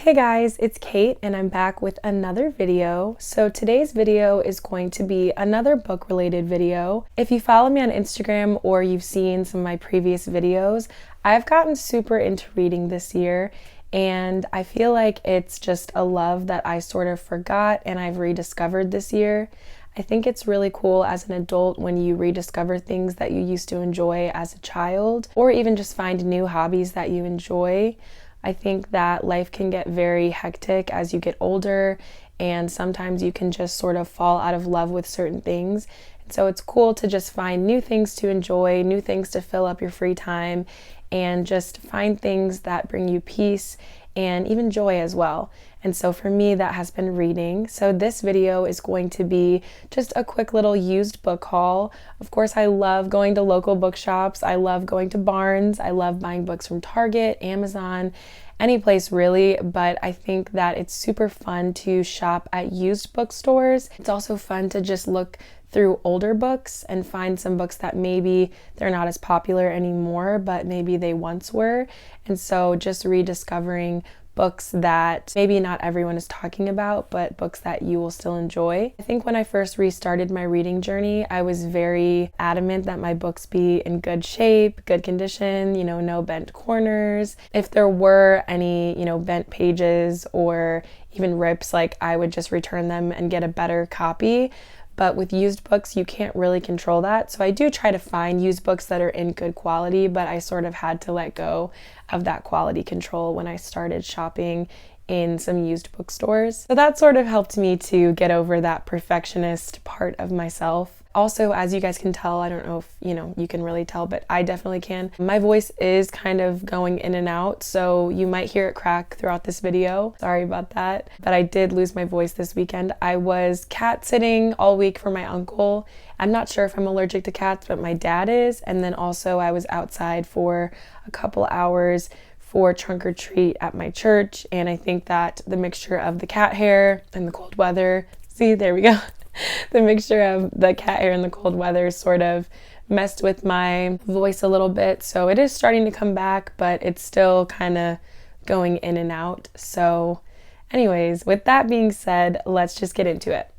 Hey guys, it's Kate and I'm back with another video. So today's video is going to be another book related video. If you follow me on Instagram or you've seen some of my previous videos, I've gotten super into reading this year and I feel like it's just a love that I sort of forgot and I've rediscovered this year. I think it's really cool as an adult when you rediscover things that you used to enjoy as a child, or even just find new hobbies that you enjoy. I think that life can get very hectic as you get older, and sometimes you can just sort of fall out of love with certain things. And so it's cool to just find new things to enjoy, new things to fill up your free time, and just find things that bring you peace and even joy as well. And so for me, that has been reading. So this video is going to be just a quick little used book haul. Of course, I love going to local bookshops. I love going to Barnes. I love buying books from Target, Amazon, any place really, but I think that it's super fun to shop at used bookstores. It's also fun to just look through older books and find some books that maybe they're not as popular anymore, but maybe they once were. And so just rediscovering books that maybe not everyone is talking about, but books that you will still enjoy. I think when I first restarted my reading journey, I was very adamant that my books be in good shape, good condition, no bent corners. If there were any, bent pages or even rips, I would just return them and get a better copy. But with used books, you can't really control that. So I do try to find used books that are in good quality, but I sort of had to let go of that quality control when I started shopping in some used bookstores. So that sort of helped me to get over that perfectionist part of myself. Also, as you guys can tell, I don't know if, you can really tell, but I definitely can. My voice is kind of going in and out, so you might hear it crack throughout this video. Sorry about that. But I did lose my voice this weekend. I was cat sitting all week for my uncle. I'm not sure if I'm allergic to cats, but my dad is. And then also I was outside for a couple hours for trunk or treat at my church. And I think that the mixture of the cat hair and the cold weather, see, there we go. The mixture of the cat hair and the cold weather sort of messed with my voice a little bit. So it is starting to come back, but it's still kind of going in and out. So anyways, with that being said, let's just get into it.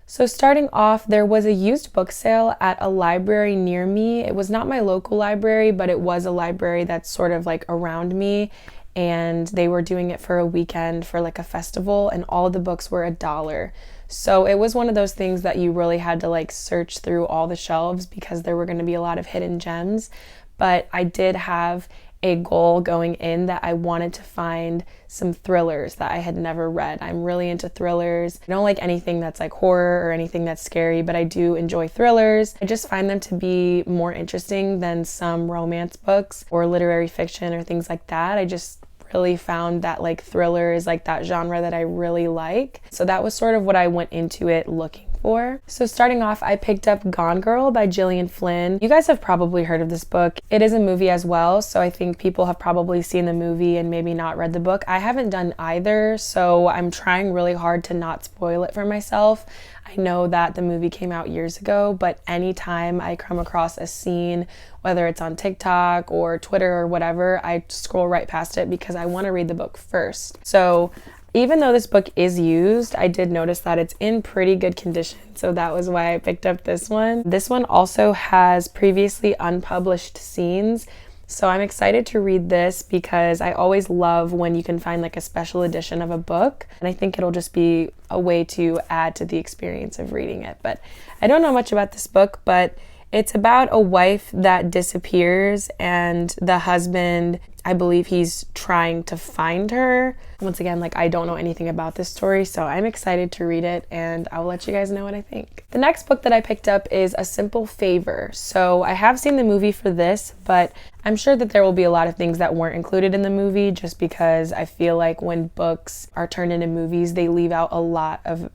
So starting off, there was a used book sale at a library near me. It was not my local library, but it was a library that's sort of around me. And they were doing it for a weekend for a festival, and all the books were $1. So it was one of those things that you really had to search through all the shelves because there were going to be a lot of hidden gems. But I did have a goal going in that I wanted to find some thrillers that I had never read. I'm really into thrillers. I don't like anything that's horror or anything that's scary, but I do enjoy thrillers. I just find them to be more interesting than some romance books or literary fiction or things like that. I just really found that thriller is that genre that I really like. So that was sort of what I went into it looking for. So starting off, I picked up Gone Girl by Gillian Flynn. You guys have probably heard of this book. It is a movie as well, so I think people have probably seen the movie and maybe not read the book. I haven't done either, so I'm trying really hard to not spoil it for myself. I know that the movie came out years ago, but anytime I come across a scene, whether it's on TikTok or Twitter or whatever, I scroll right past it because I want to read the book first. So even though this book is used, I did notice that it's in pretty good condition. So that was why I picked up this one. This one also has previously unpublished scenes. So I'm excited to read this because I always love when you can find a special edition of a book. And I think it'll just be a way to add to the experience of reading it. But I don't know much about this book, but it's about a wife that disappears and the husband, I believe he's trying to find her. Once again, I don't know anything about this story, so I'm excited to read it and I'll let you guys know what I think. The next book that I picked up is A Simple Favor. So I have seen the movie for this, but I'm sure that there will be a lot of things that weren't included in the movie just because I feel like when books are turned into movies, they leave out a lot of,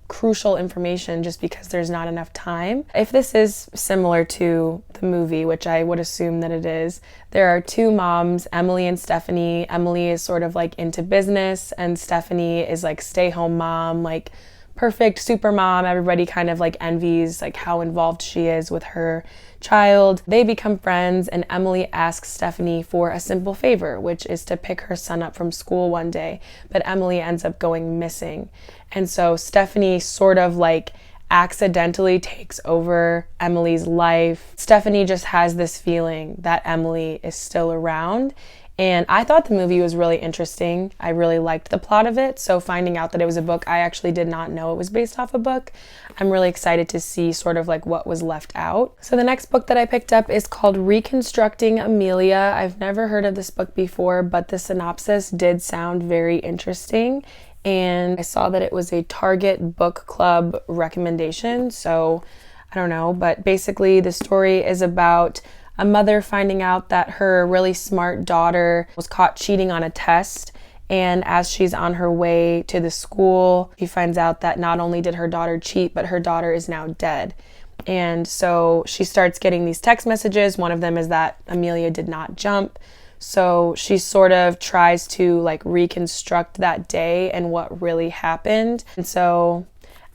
crucial information just because there's not enough time. If this is similar to the movie, which I would assume that it is, there are two moms, Emily and Stephanie. Emily is sort of into business and Stephanie is stay-home mom, perfect super mom. Everybody kind of like envies like how involved she is with her child. They become friends, and Emily asks Stephanie for a simple favor, which is to pick her son up from school one day, but Emily ends up going missing. And so Stephanie sort of like accidentally takes over Emily's life. Stephanie just has this feeling that Emily is still around. And I thought the movie was really interesting. I really liked the plot of it. So finding out that it was a book, I actually did not know it was based off a book. I'm really excited to see sort of like what was left out. So the next book that I picked up is called Reconstructing Amelia. I've never heard of this book before, but the synopsis did sound very interesting. And I saw that it was a Target book club recommendation. So I don't know, but basically the story is about a mother finding out that her really smart daughter was caught cheating on a test. And as she's on her way to the school, she finds out that not only did her daughter cheat, but her daughter is now dead. And so she starts getting these text messages. One of them is that Amelia did not jump. So she sort of tries to like reconstruct that day and what really happened. And so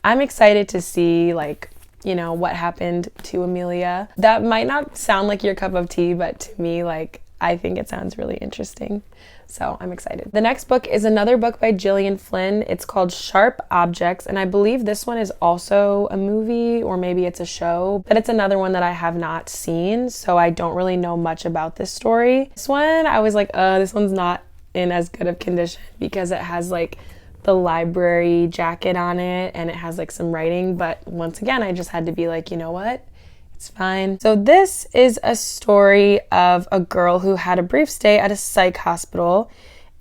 I'm excited to see like, you know, what happened to Amelia. That might not sound like your cup of tea, but to me, like, I think it sounds really interesting. So I'm excited. The next book is another book by Gillian Flynn. It's called Sharp Objects, and I believe this one is also a movie, or maybe it's a show, but it's another one that I have not seen, so I don't really know much about this story. This one, I was like, this one's not in as good of condition because it has like the library jacket on it and it has like some writing, but once again I just had to be like, you know what, it's fine. So this is a story of a girl who had a brief stay at a psych hospital,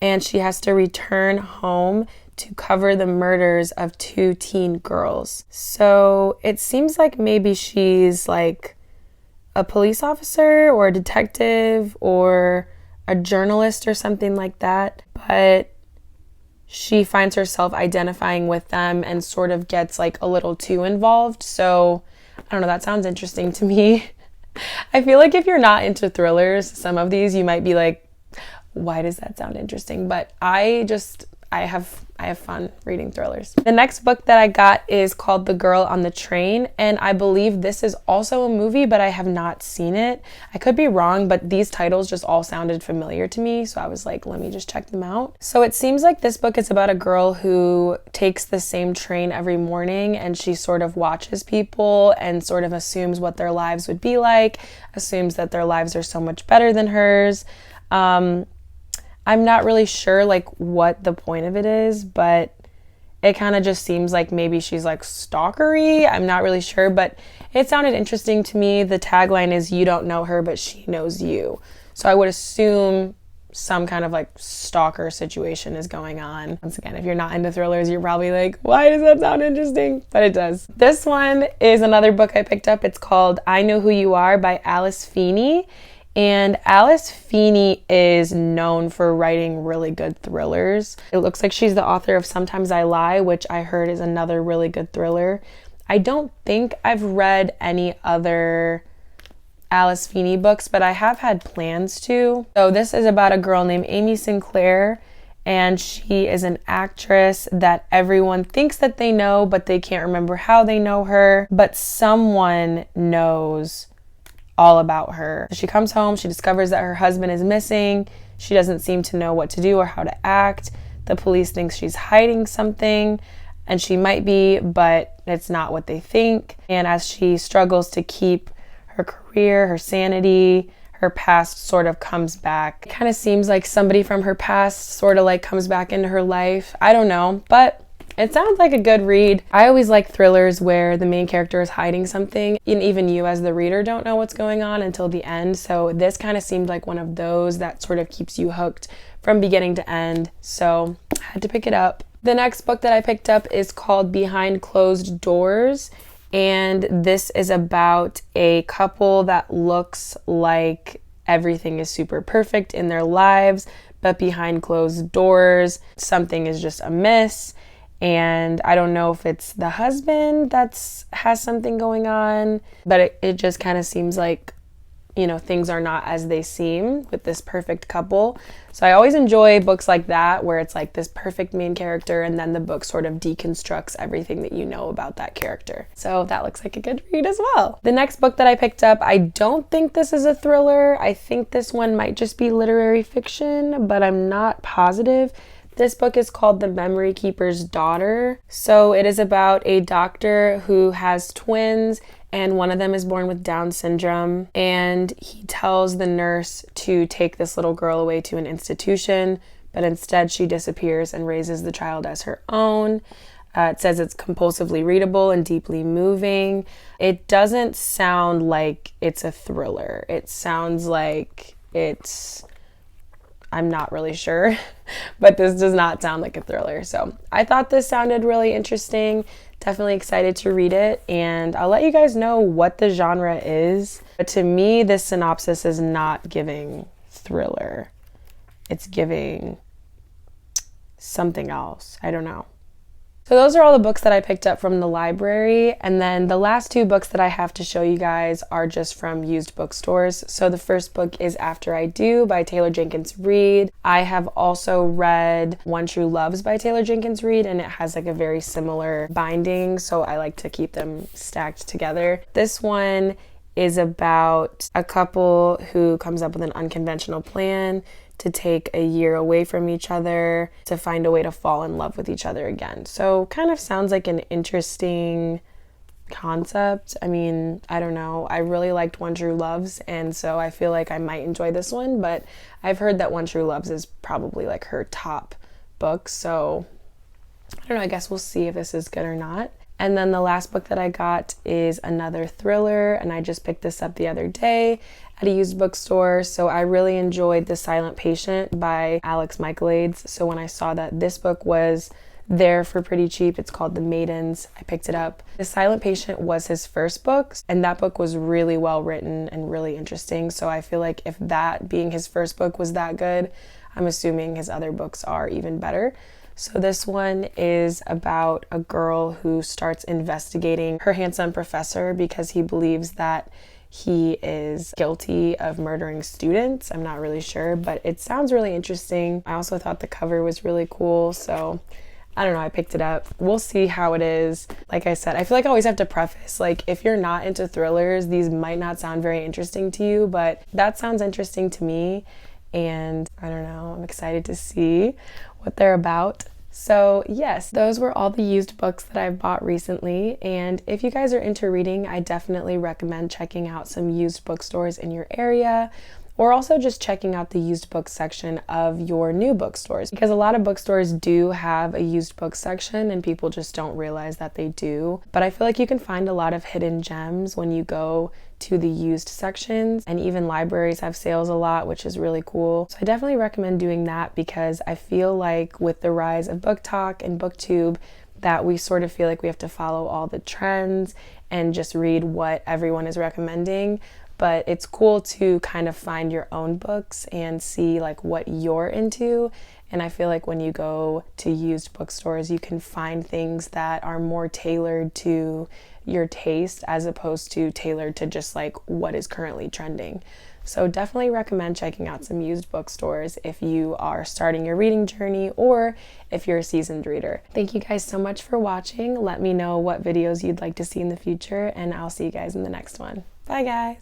and she has to return home to cover the murders of 2 teen girls. So it seems like maybe she's like a police officer or a detective or a journalist or something like that, but she finds herself identifying with them and sort of gets like a little too involved. So I don't know, that sounds interesting to me. I feel like if you're not into thrillers, some of these you might be like, why does that sound interesting? But I have fun reading thrillers. The next book that I got is called The Girl on the Train, and I believe this is also a movie, but I have not seen it. I could be wrong, but these titles just all sounded familiar to me, so I was like, let me just check them out. So it seems like this book is about a girl who takes the same train every morning, and she sort of watches people and sort of assumes what their lives would be like, assumes that their lives are so much better than hers. I'm not really sure like what the point of it is, but it kind of just seems like maybe she's like stalkery. I'm not really sure, but it sounded interesting to me. The tagline is, you don't know her, but she knows you. So I would assume some kind of like stalker situation is going on. Once again, if you're not into thrillers, you're probably like, why does that sound interesting? But it does. This one is another book I picked up. It's called I Know Who You Are by Alice Feeney. And Alice Feeney is known for writing really good thrillers. It looks like she's the author of Sometimes I Lie, which I heard is another really good thriller. I don't think I've read any other Alice Feeney books, but I have had plans to. So this is about a girl named Amy Sinclair, and she is an actress that everyone thinks that they know, but they can't remember how they know her. But someone knows all about her. She comes home, she discovers that her husband is missing. She doesn't seem to know what to do or how to act. The police thinks she's hiding something, and she might be, but it's not what they think. And as she struggles to keep her career, her sanity, her past sort of comes back. It kind of seems like somebody from her past sort of like comes back into her life. I don't know, but it sounds like a good read. I always like thrillers where the main character is hiding something, and even you as the reader don't know what's going on until the end. So this kind of seemed like one of those that sort of keeps you hooked from beginning to end. So I had to pick it up. The next book that I picked up is called Behind Closed Doors, and this is about a couple that looks like everything is super perfect in their lives, but behind closed doors, something is just amiss. And I don't know if it's the husband has something going on, but it just kind of seems like you know, things are not as they seem with this perfect couple. So I always enjoy books like that where it's like this perfect main character and then the book sort of deconstructs everything that you know about that character. So that looks like a good read as well. The next book that I picked up, I don't think this is a thriller. I think this one might just be literary fiction, but I'm not positive. This book is called The Memory Keeper's Daughter. So it is about a doctor who has twins and one of them is born with Down syndrome, and he tells the nurse to take this little girl away to an institution, but instead she disappears and raises the child as her own. It says it's compulsively readable and deeply moving. It doesn't sound like it's a thriller. It sounds like I'm not really sure, but this does not sound like a thriller. So I thought this sounded really interesting. Definitely excited to read it, and I'll let you guys know what the genre is. But to me, this synopsis is not giving thriller. It's giving something else. I don't know. So those are all the books that I picked up from the library, and then the last two books that I have to show you guys are just from used bookstores. So the first book is After I Do by Taylor Jenkins Reid. I have also read One True Loves by Taylor Jenkins Reid, and it has like a very similar binding, so I like to keep them stacked together. This one is about a couple who comes up with an unconventional plan to take a year away from each other to find a way to fall in love with each other again. So kind of sounds like an interesting concept. I mean, I don't know. I really liked One True Loves, and so I feel like I might enjoy this one, but I've heard that One True Loves is probably like her top book, so I don't know. I guess we'll see if this is good or not. And then the last book that I got is another thriller, and I just picked this up the other day at a used bookstore. So I really enjoyed The Silent Patient by Alex Michaelides. So when I saw that this book was there for pretty cheap, it's called The Maidens, I picked it up. The Silent Patient was his first book, and that book was really well written and really interesting. So I feel like if that being his first book was that good, I'm assuming his other books are even better. So this one is about a girl who starts investigating her handsome professor because he believes that he is guilty of murdering students. I'm not really sure, but it sounds really interesting. I also thought the cover was really cool, so I don't know, I picked it up. We'll see how it is. Like I said, I feel like I always have to preface, like, if you're not into thrillers, these might not sound very interesting to you, but that sounds interesting to me, and I don't know, I'm excited to see what they're about. So yes, those were all the used books that I've bought recently, and if you guys are into reading, I definitely recommend checking out some used bookstores in your area, or also just checking out the used book section of your new bookstores, because a lot of bookstores do have a used book section and people just don't realize that they do. But I feel like you can find a lot of hidden gems when you go to the used sections, and even libraries have sales a lot, which is really cool. So I definitely recommend doing that, because I feel like with the rise of Book Talk and BookTube, that we sort of feel like we have to follow all the trends and just read what everyone is recommending. But it's cool to kind of find your own books and see like what you're into. And I feel like when you go to used bookstores, you can find things that are more tailored to your taste as opposed to tailored to just like what is currently trending. So definitely recommend checking out some used bookstores if you are starting your reading journey or if you're a seasoned reader. Thank you guys so much for watching. Let me know what videos you'd like to see in the future, and I'll see you guys in the next one. Bye guys.